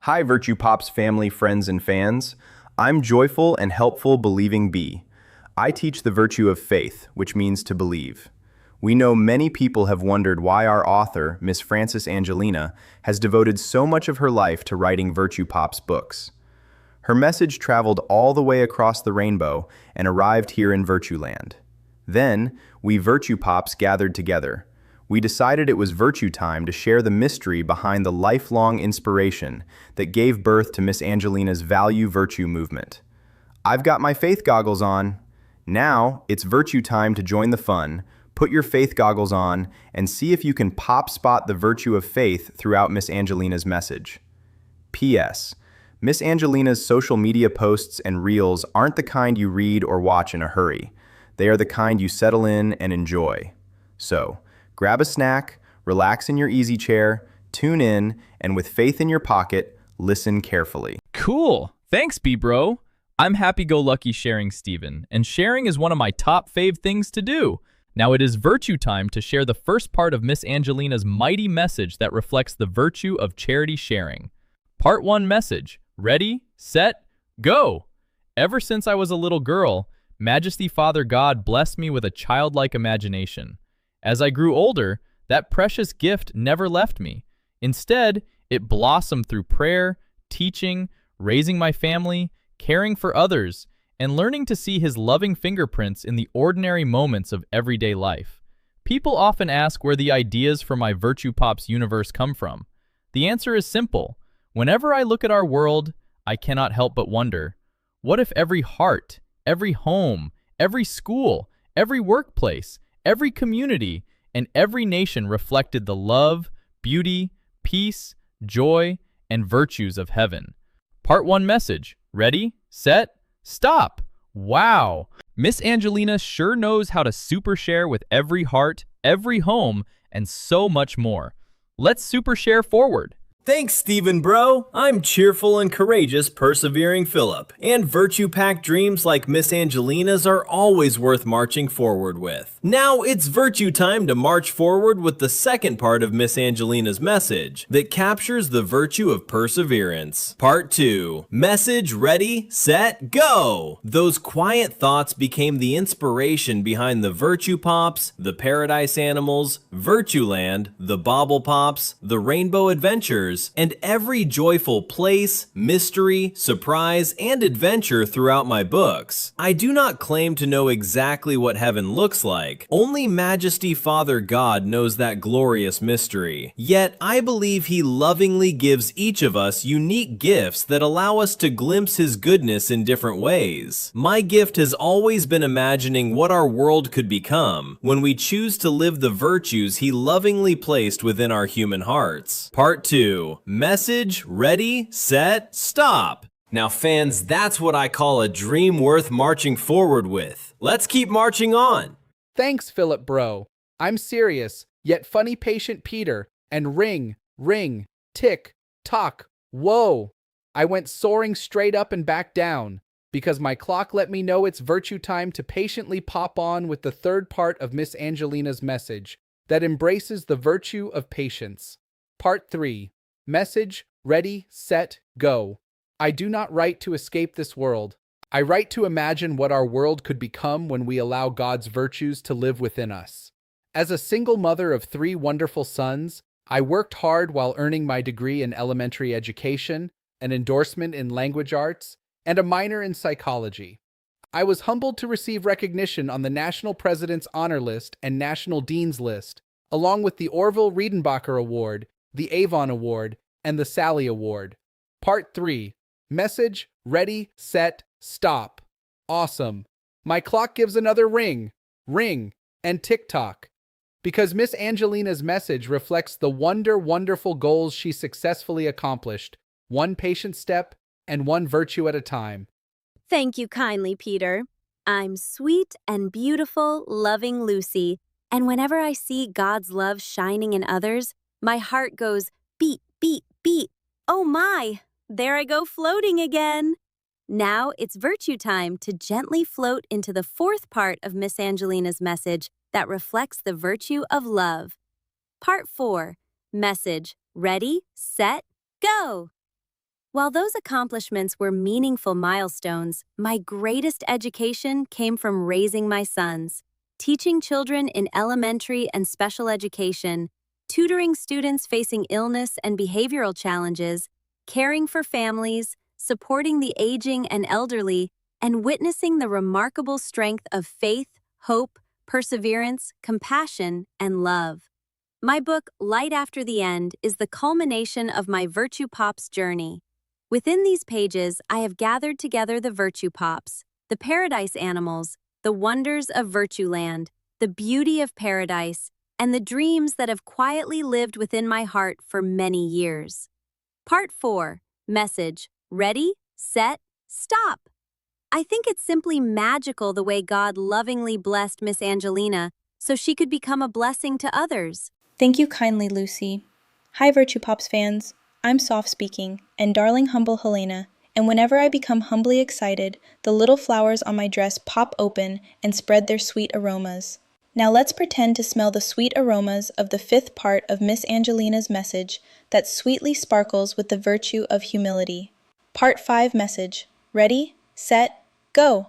Hi, Virtuepops family, friends, and fans. I'm joyful and helpful believing bee. I teach the virtue of faith, which means to believe. We know many people have wondered why our author, Miss Frances Angelina, has devoted so much of her life to writing Virtuepops books. Her message traveled all the way across the rainbow and arrived here in Virtueland. Then, we Virtuepops gathered together. We decided it was virtue time to share the mystery behind the lifelong inspiration that gave birth to Miss Angelina's Value Virtue movement. I've got my faith goggles on. Now, it's virtue time to join the fun. Put your faith goggles on and see if you can pop spot the virtue of faith throughout Miss Angelina's message. P.S. Miss Angelina's social media posts and reels aren't the kind you read or watch in a hurry. They are the kind you settle in and enjoy. So, grab a snack, relax in your easy chair, tune in, and with faith in your pocket, listen carefully. Cool. Thanks, B-Bro. I'm happy-go-lucky sharing Steven, and sharing is one of my top fave things to do. Now it is virtue time to share the first part of Miss Angelina's mighty message that reflects the virtue of charity sharing. Part 1 message. Ready, set, go! Ever since I was a little girl, Majesty Father God blessed me with a childlike imagination. As I grew older, that precious gift never left me. Instead, it blossomed through prayer, teaching, raising my family, caring for others, and learning to see His loving fingerprints in the ordinary moments of everyday life. People often ask where the ideas for my Virtuepops universe come from. The answer is simple. Whenever I look at our world, I cannot help but wonder, what if every heart, every home, every school, every workplace, every community, and every nation reflected the love, beauty, peace, joy, and virtues of heaven? Part 1 message. Ready, set, stop! Wow! Miss Angelina sure knows how to super share with every heart, every home, and so much more. Let's super share forward. Thanks, Stephen Bro. I'm cheerful and courageous, persevering Philip, and virtue-packed dreams like Miss Angelina's are always worth marching forward with. Now it's virtue time to march forward with the second part of Miss Angelina's message that captures the virtue of perseverance. Part 2. Message ready, set, go! Those quiet thoughts became the inspiration behind the Virtuepops, the Paradise Animals, Virtueland, the Bobble Pops, the Rainbow Adventures, and every joyful place, mystery, surprise, and adventure throughout my books. I do not claim to know exactly what heaven looks like. Only Majesty Father God knows that glorious mystery. Yet, I believe He lovingly gives each of us unique gifts that allow us to glimpse His goodness in different ways. My gift has always been imagining what our world could become when we choose to live the virtues He lovingly placed within our human hearts. Part 2. Message, ready, set, stop. Now fans, that's what I call a dream worth marching forward with. Let's keep marching on. Thanks, Philip Bro. I'm serious, yet funny patient Peter, and ring, ring, tick, tock, whoa. I went soaring straight up and back down, because my clock let me know it's virtue time to patiently pop on with the third part of Miss Angelina's message that embraces the virtue of patience. Part 3. Message, ready, set, go. I do not write to escape this world. I write to imagine what our world could become when we allow God's virtues to live within us. As a single mother of 3 wonderful sons, I worked hard while earning my degree in elementary education, an endorsement in language arts, and a minor in psychology. I was humbled to receive recognition on the National President's Honor List and National Dean's List, along with the Orville Redenbacher Award, the Avon Award, and the Sally Award. Part 3. Message, ready, set, stop. Awesome. My clock gives another ring, ring, and tick-tock. Because Miss Angelina's message reflects the wonderful goals she successfully accomplished, one patient step and one virtue at a time. Thank you kindly, Peter. I'm sweet and beautiful, loving Lucy, and whenever I see God's love shining in others, my heart goes beat, beat, beat. Oh my, there I go floating again. Now it's virtue time to gently float into the fourth part of Miss Angelina's message that reflects the virtue of love. Part 4. Message, ready, set, go. While those accomplishments were meaningful milestones, my greatest education came from raising my sons, teaching children in elementary and special education, tutoring students facing illness and behavioral challenges, caring for families, supporting the aging and elderly, and witnessing the remarkable strength of faith, hope, perseverance, compassion, and love. My book, Light After the End, is the culmination of my Virtuepops journey. Within these pages, I have gathered together the Virtuepops, the paradise animals, the wonders of Virtueland, the beauty of paradise, and the dreams that have quietly lived within my heart for many years. Part 4. Message. Ready, set, stop. I think it's simply magical the way God lovingly blessed Miss Angelina so she could become a blessing to others. Thank you kindly, Lucy. Hi, Virtuepops fans. I'm soft speaking, and darling humble Helena, and whenever I become humbly excited, the little flowers on my dress pop open and spread their sweet aromas. Now let's pretend to smell the sweet aromas of the 5th part of Miss Angelina's message that sweetly sparkles with the virtue of humility. Part 5 message. Ready, set, go!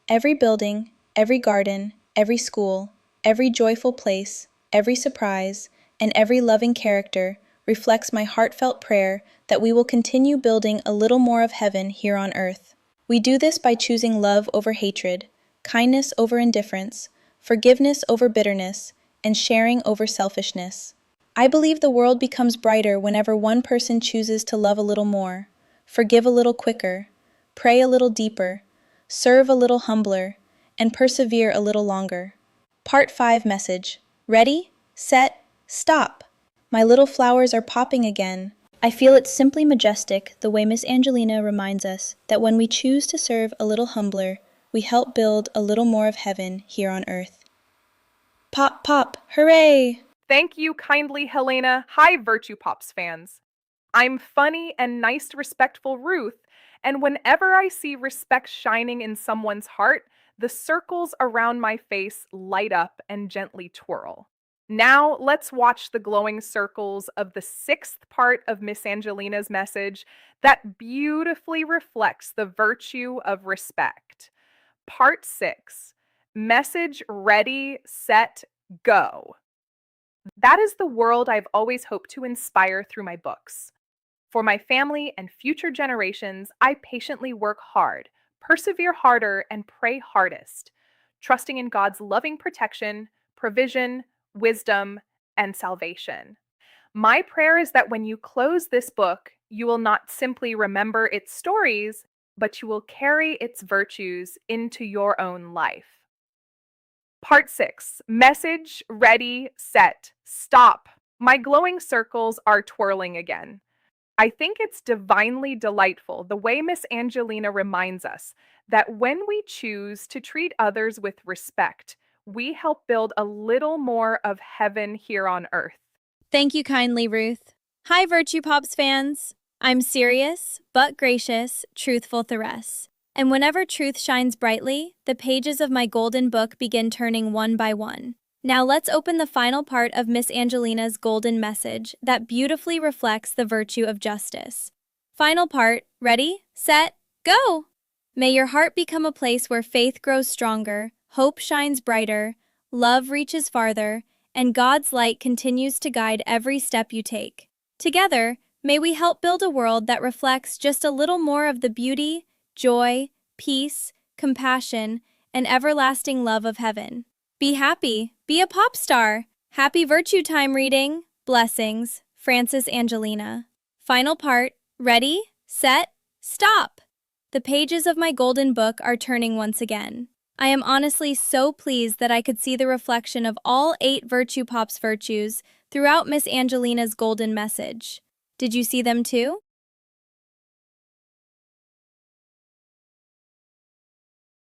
Every building, every garden, every school, every joyful place, every surprise, and every loving character reflects my heartfelt prayer that we will continue building a little more of heaven here on earth. We do this by choosing love over hatred, kindness over indifference, forgiveness over bitterness, and sharing over selfishness. I believe the world becomes brighter whenever one person chooses to love a little more, forgive a little quicker, pray a little deeper, serve a little humbler, and persevere a little longer. Part 5 message. Ready, set, stop! My little flowers are popping again. I feel it's simply majestic the way Miss Angelina reminds us that when we choose to serve a little humbler, we help build a little more of heaven here on earth. Pop, pop, hooray! Thank you kindly, Helena. Hi, Virtuepops fans. I'm funny and nice, respectful Ruth, and whenever I see respect shining in someone's heart, the circles around my face light up and gently twirl. Now, let's watch the glowing circles of the 6th part of Miss Angelina's message that beautifully reflects the virtue of respect. Part 6. Message ready, set, go. That is the world I've always hoped to inspire through my books. For my family and future generations, I patiently work hard, persevere harder, and pray hardest, trusting in God's loving protection, provision, wisdom, and salvation. My prayer is that when you close this book, you will not simply remember its stories, but you will carry its virtues into your own life. Part 6. Message, ready, set, stop. My glowing circles are twirling again. I think it's divinely delightful the way Miss Angelina reminds us that when we choose to treat others with respect, we help build a little more of heaven here on earth. Thank you kindly, Ruth. Hi, Virtuepops fans. I'm serious, but gracious, truthful Therese. And whenever truth shines brightly, the pages of my golden book begin turning one by one. Now let's open the final part of Miss Angelina's golden message that beautifully reflects the virtue of justice. Final part, ready, set, go! May your heart become a place where faith grows stronger, hope shines brighter, love reaches farther, and God's light continues to guide every step you take. Together, may we help build a world that reflects just a little more of the beauty, joy, peace, compassion, and everlasting love of heaven. Be happy. Be a pop star. Happy Virtue Time reading. Blessings, Frances Angelina. Final part. Ready, set, stop. The pages of my golden book are turning once again. I am honestly so pleased that I could see the reflection of all 8 Virtuepops virtues throughout Miss Angelina's golden message. Did you see them too?